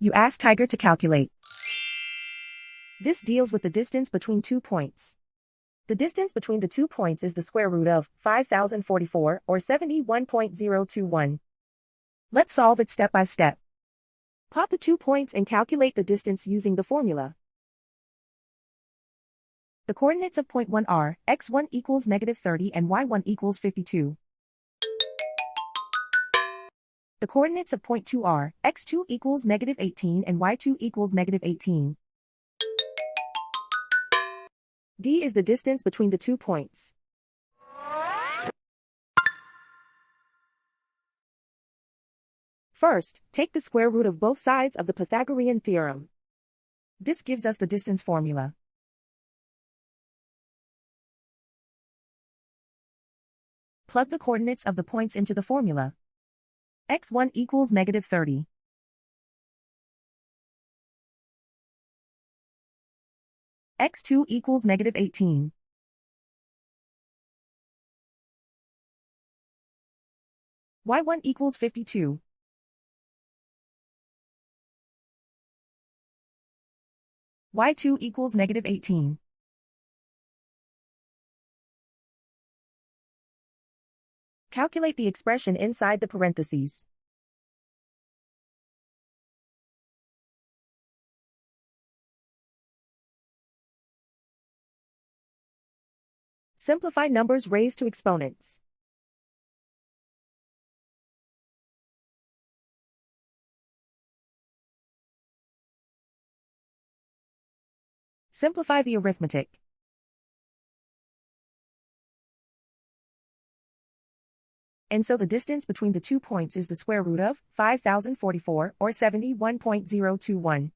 You ask Tiger to calculate. This deals with the distance between 2 points. The distance between the 2 points is the square root of 5044 or 71.021. Let's solve it step by step. Plot the 2 points and calculate the distance using the formula. The coordinates of point 1 are x1 equals -30 and y1 equals 52. The coordinates of point 2 are x2 equals -18 and y2 equals -18. D is the distance between the 2 points. First, take the square root of both sides of the Pythagorean theorem. This gives us the distance formula. Plug the coordinates of the points into the formula. x1 equals -30. x2 equals -18. y1 equals 52. y2 equals -18. Calculate the expression inside the parentheses. Simplify numbers raised to exponents. Simplify the arithmetic. And so the distance between the 2 points is the square root of 5044 or 71.021.